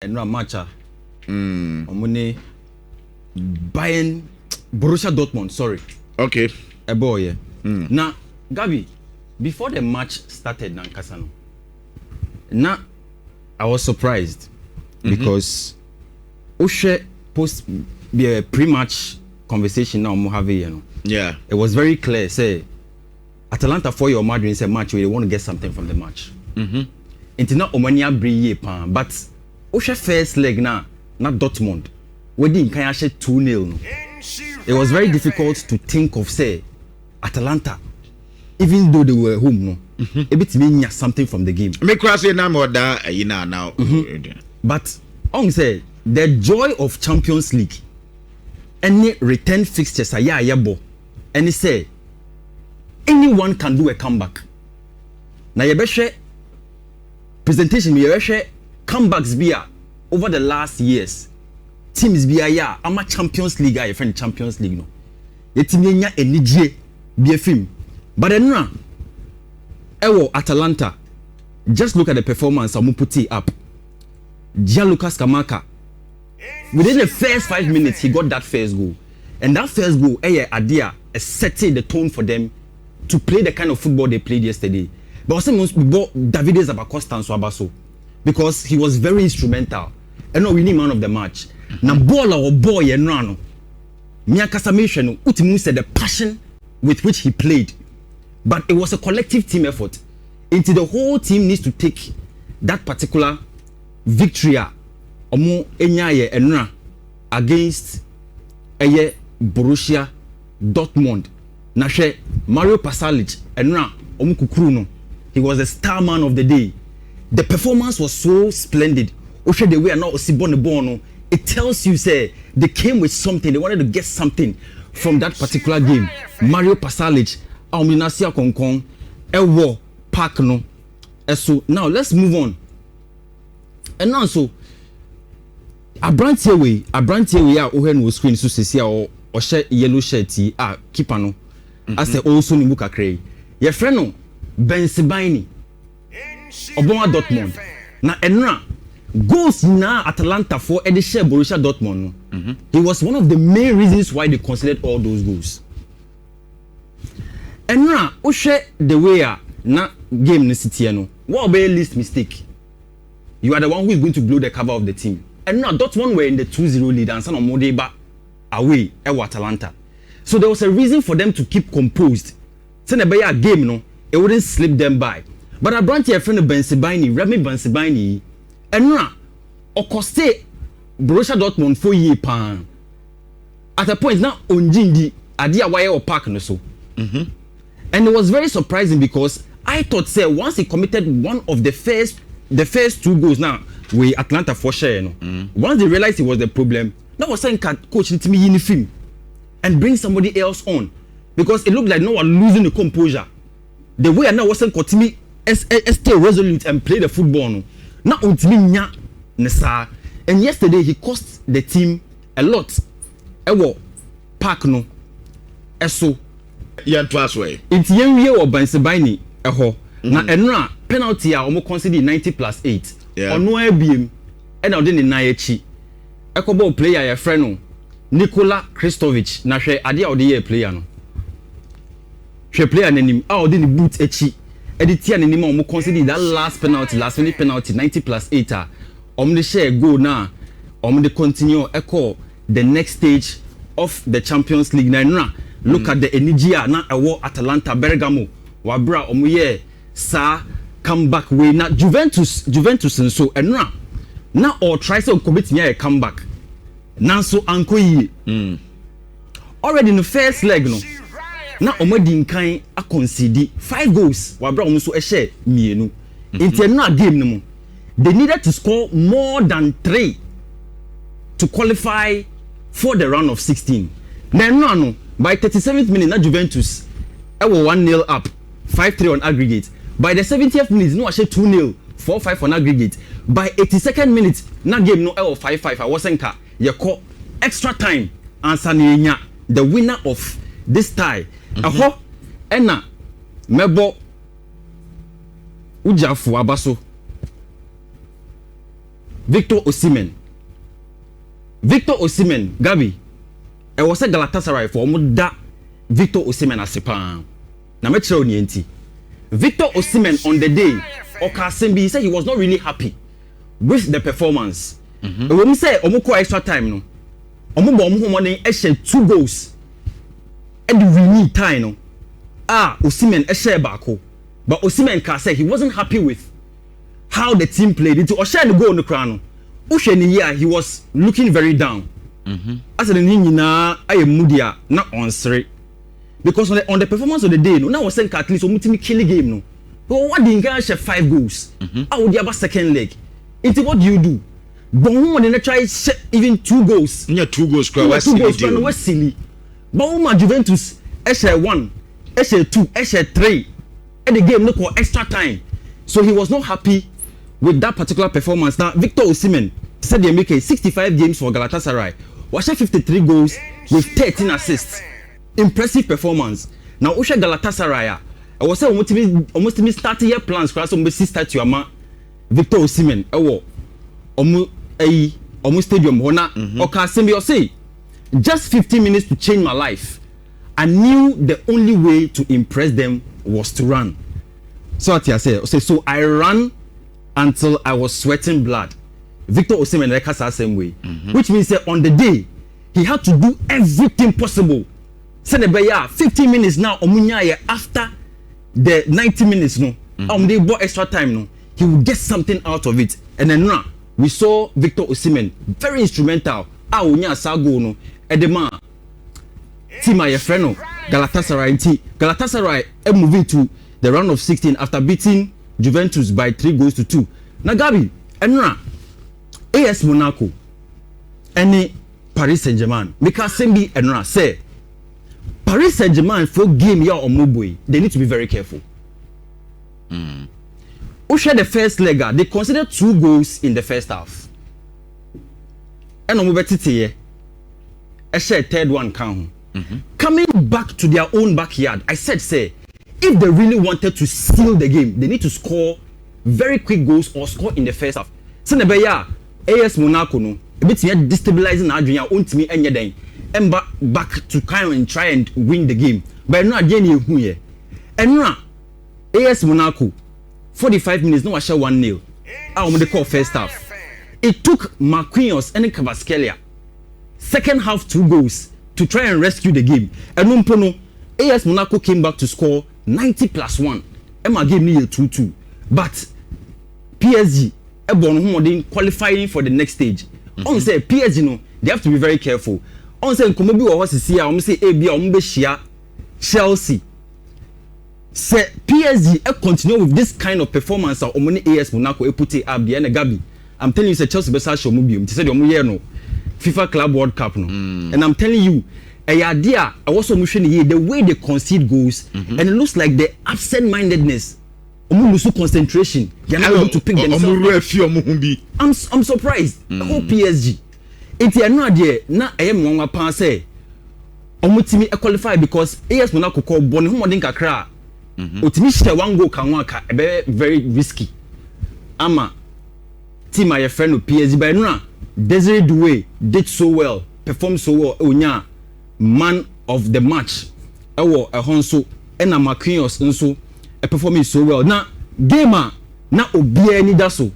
no matcha. Omune Bayern Borussia Dortmund, sorry. Okay. A boy. Now, Gabi, before the match started, Nankasano. Now, I was surprised because Oshe post the pre-match conversation now Mojave, you know. Yeah. It was very clear. Say Atalanta for your Madrid is a match where they want to get something from the match. It's not Omania Brie pan, but Oshe first leg now, not Dortmund. We didn't can 2-0. It was very difficult to think of say Atalanta, even though they were home, no. A bit mean something from the game. Make us say now more that now. But on say the joy of Champions League, any return fixtures are yabo, and he say anyone can do a comeback. Now you better presentation you better comebacks be over the last years. Teams be I'm a Champions League guy, friend Champions League no. Yet nya enije be a film. But then now, Atalanta, just look at the performance of Muputi up. Gianluca Scamacca, within the first 5 minutes, he got that first goal. And that first goal, idea setting the tone for them to play the kind of football they played yesterday. But also, Davide Zabacosta and Swabaso, because he was very instrumental. And no, we need man of the match. Now, ball or boy and run. Miakasamation, Utimu said the passion with which he played. But it was a collective team effort. Into the whole team needs to take that particular victory omo enyaye enra against Borussia Dortmund. Na hwe Mario Pasalic enra omo kukuru no. He was the star man of the day. The performance was so splendid. Oshe the way now osibon the ball no. It tells you say they came with something. They wanted to get something from that particular game. Mario Pasalic Aminasia Konkon Ewo Park no. So now let's move on. And also Abrantie we ohen wo screen so sesi o share yellow shirt keeper no. As also ni buka kray. Your friend no Benfica Obama Dortmund. Na enra goals na Atalanta for share Borussia Dortmund no. He was one of the main reasons why they considered all those goals. And now, Oshe the way na game in city no. What about least mistake? You are the one who is going to blow the cover of the team. And now Dortmund were in the 2-0 lead and San Modeba away at Atalanta. So there was a reason for them to keep composed. Send a game no, it wouldn't slip them by. But I brought your friend Remy Bensebaini, and now Okoste Borussia Dortmund 4 year pan. At a point now Onjindi Adia Wire or Park no so. And it was very surprising because I thought, say, once he committed one of the first 2 goals now, we Atlanta for sure, you know. Once they realized it was the problem, that was saying, coach, let me uniform and bring somebody else on because it looked like no one losing the composure. The way I now wasn't continue stay resolute and play the football. No. Now ultimately, Nessa, and yesterday he cost the team a lot. Ewo Park no, eso. Yeah, twice way. It's young year or Bensebaini na enra penalty a omo consider 90+8. Ono abiem e na ode ni na echi. Ekobo player ya friend no Nikola Kristovic na hwe ade a ode ye player no. Hwe player nanim a ode ni boot echi. Editia nanim omo consider that last minute penalty 90+8 a omo de share goal na omo de continue echo the next stage of the Champions League na enra. Look at the energy na ewo Atalanta Bergamo wabra omuye sa comeback way na Juventus and so enra na or try to commit near a comeback na so anko yi already in the first leg no na omadi nkan a concede 5 goals wabra omu so share mienu into enra game no mo they needed to score more than 3 to qualify for the round of 16 na enra no by 37th minute, na Juventus, I was 1-0 up, 5-3 on aggregate. By the 70th minute, no, I said 2-0, 4-5 on aggregate. By 82nd minute, na game no, I was 5-5. I wasn't car. You call extra time, and Saninya, the winner of this tie. Aho, Enna, Mebo, Ujafu Abaso. Victor Osimhen, Gabi, I was a Galatasaray for that Victor Osimhen asepa. Na me tell you enti. Victor Osimhen on the day Okasembi, he said he was not really happy with the performance. When we say omoko extra time no, omo money e share 2 goals. And we need time no. Osimhen e share bako. But Osimhen can say he wasn't happy with how the team played. It was share the goal on the crown. He was looking very down. As the nyina aye mudia na onsre. Because on the performance of the day, no, now was saying at least omutimi kill the game no. But what the guy share 5 goals? How would you have a second leg? It's what do you do? But when they try even 2 goals. Yeah, 2 goals. 2 goals was silly. But Juventus share 1, share 2, share 3. And the game look for extra time. So he was not happy with that particular performance. Now Victor Osimhen said they make 65 games for Galatasaray. Was 53 goals with 13 assists. Impressive performance. Now Osha Galatasaray, I was saying almost starting your plans for us to start your man Victor Osimhen. Almost stadium hona Okasembi say just 15 minutes to change my life. I knew the only way to impress them was to run. So what I say, so I ran until I was sweating blood. Victor Osimhen rekasa the same way, which means that on the day he had to do everything possible. Say the 15 minutes now omunya after the 90 minutes no, they bought extra time no, he would get something out of it. And then now we saw Victor Osimhen very instrumental. Unya sago no, edema team my friend no Galatasaray moving to the round of 16 after beating Juventus by 3 goals to 2. Now Gabi, enra AS Monaco any Paris Saint-Germain because Sembi enra say Paris Saint-Germain for game ya omoboy, they need to be very careful. Usha the first leg, they considered 2 goals in the first half. And omobetiti a share 3rd one count. Coming back to their own backyard, I said, say, if they really wanted to seal the game, they need to score very quick goals or score in the first half. So nebeya AS Monaco no, a bit destabilizing Adrian won't me any day. And back to kind and try and win the game. But not again here. And now AS Monaco 45 minutes no share 1-0. They call first half. It took Marquinhos and Kvaratskhelia second half 2 goals to try and rescue the game. And Numpono AS Monaco came back to score 90+1. Emma game near 2-2. But PSG qualifying for the next stage. On say PSG no, they have to be very careful. On say Komobi or what see I say AB or share Chelsea. Say PSG continue with this kind of performance or money AS Monaco put it up the Gabi. I'm telling you say Chelsea be show mubium. They said no FIFA Club World Cup no. And I'm telling you a idea I was the way they concede goals and it looks like the absent-mindedness. Lose concentration. They're not able to pick themselves. I'm surprised. The whole PSG. It's no idea. Na I am one pan say. Omutimi qualify because AS Monaco call Boni Humodin kakra. Otimi share 1 goal kanwaka very risky. Ama team my friend of PSG by no Desiree Doué did so well, performed so well. Onya man of the match. Ewo ehonso ena Marquinhos nso performing so well. Now gamer na obia ni daso.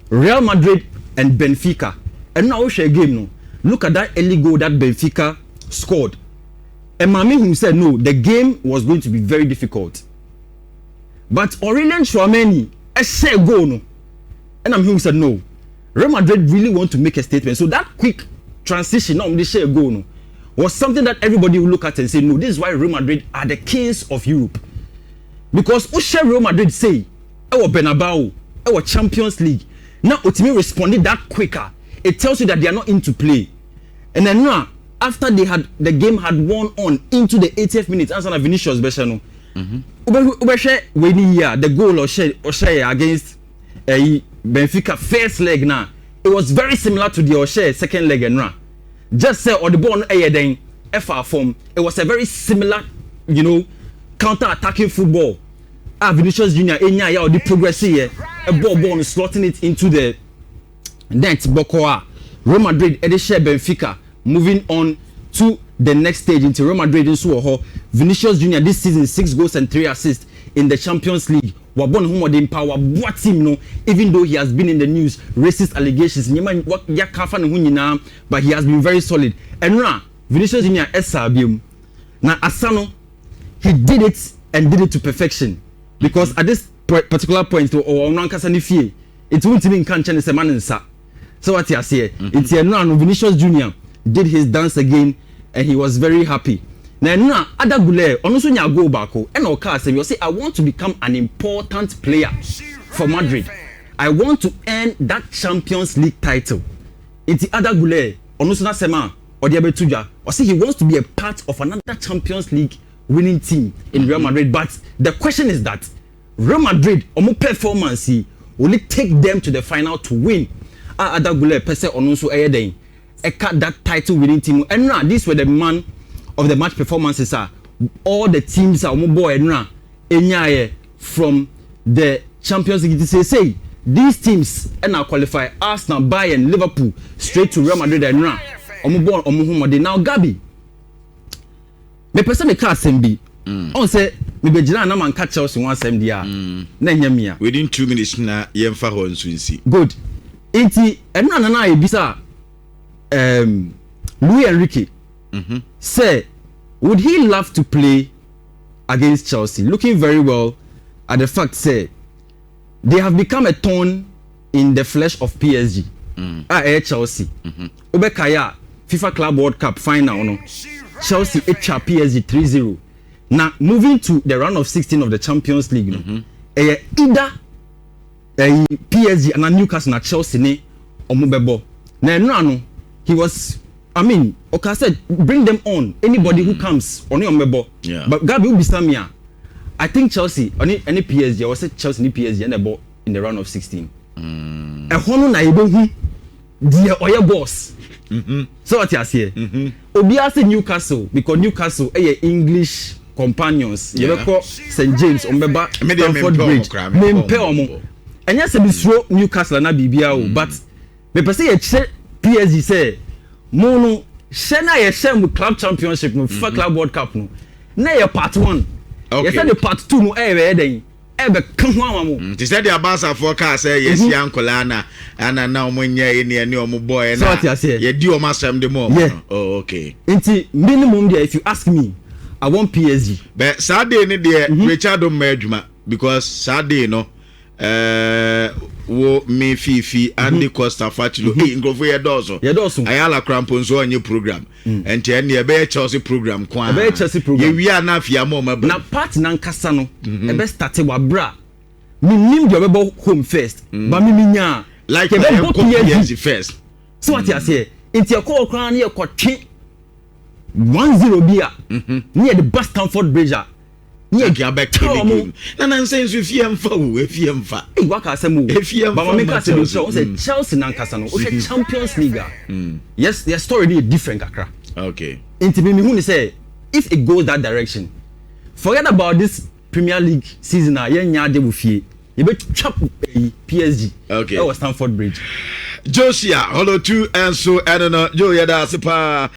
Real Madrid and Benfica. And now we share game no. Look at that early goal that Benfica scored. And Mami who said no, the game was going to be very difficult. But Aurelien Tchouameni a share goal no. And I'm who said no. Real Madrid really want to make a statement. So that quick transition now they share goal no was something that everybody will look at and say no, this is why Real Madrid are the kings of Europe. Because Usher Real Madrid say our Bernabeu, our Champions League. Now Otimi responded that quicker. It tells you that they are not into play. And then now after the game had won on into the 80th minute, answer Vinicius Bechano. The goal or share against Benfica first leg now. It was very similar to the Oshe second leg and run. Just say or the ball then FR form. It was a very similar, counter-attacking football. Vinicius Junior or the progress here, a ball slotting it into the then Bokoa Real Madrid share Benfica moving on to the next stage into Real Madrid in Suoho. Vinicius Junior this season 6 goals and 3 assists in the Champions League. Wabon humodin power what him no, even though he has been in the news, racist allegations, but he has been very solid. And now Vinicius Junior Esabium. Now Asano, he did it and did it to perfection. Because at this particular point, it won't even can't change the man in sa. So what you say? It's now Vinicius Junior did his dance again and he was very happy. Now other gule also nya go back and oka say you say I want to become an important player for Madrid. I want to earn that Champions League title. It's the other gule also na sema odi abetuja or say he wants to be a part of another Champions League winning team in Real Madrid. But the question is that Real Madrid omo performance will it take them to the final to win? Other gule pese onunso eyeden e cut that title winning team. And now these were the man of the match performances are all the teams are boy from the Champions League. Say these teams and now qualify Arsenal, Bayern, Liverpool straight to Real Madrid and now Gabi me person me class MB on say me be jina na man catch us one same dia na nyamia within 2 minutes na yemfa ho nsunsi good inti and na ebisa Luis Enrique say, would he love to play against Chelsea? Looking very well at the fact, say, they have become a thorn in the flesh of PSG. Chelsea. Obekaya, FIFA Club World Cup final, no? Chelsea HR PSG 3-0. Now, moving to the round of 16 of the Champions League, no? Either PSG and Newcastle and Chelsea, ne, or Mubebo. Now, he was. I mean, okay, said bring them on. Anybody who comes on your member. Yeah. But Gabi will be Samia. I think Chelsea, any PSG, I was said Chelsea, any PSG, and the ball in the round of 16. A hono na ibo hu dear oya boss. So what you say? Obia say Newcastle because Newcastle English companions. You know, St. James, Ombeba, Stamford Bridge. Mempe omo. And yes, we Newcastle na bibia but me person PSG say Mono Shena ye shem club championship no FIFA Club World Cup no. Na ye part 1. Okay. Ye say the part 2 no den. Ebe kan ho amamo. Ti say the abasa forecast say yes yankola na ana na omonye ene ene omo boy na. Ye di omo asem de mo. Oh okay. Inti minimum there if you ask me I want PSG. But Saturday ni there Richard Medjuma because Saturday no wo me fifi Andy Costa Fatulo ngrofo ye dozo ayala crampon so onye program enti ene e be Chelsea program kwa e be Chelsea program ye wi ana afia mo ma na part na nkasa no e be start wa bra mi nim de be home first ba mi nya like e be PSG first so what you say enti e call kran na e kwotwe 1-0 bia near the Stamford Bridge. Yeah, back to the game. And sense if you emfa. Hey, what can I say? But I make us say Chelsea and Casano. Okay, Champions League. Yes, their story is different, Kakra. Okay. Into me, who say if it goes that direction, forget about this Premier League season. You bet chop PSG. Okay. That was Stamford Bridge. Josia, hello 2 and so I don't know. Joe, yeah, that's a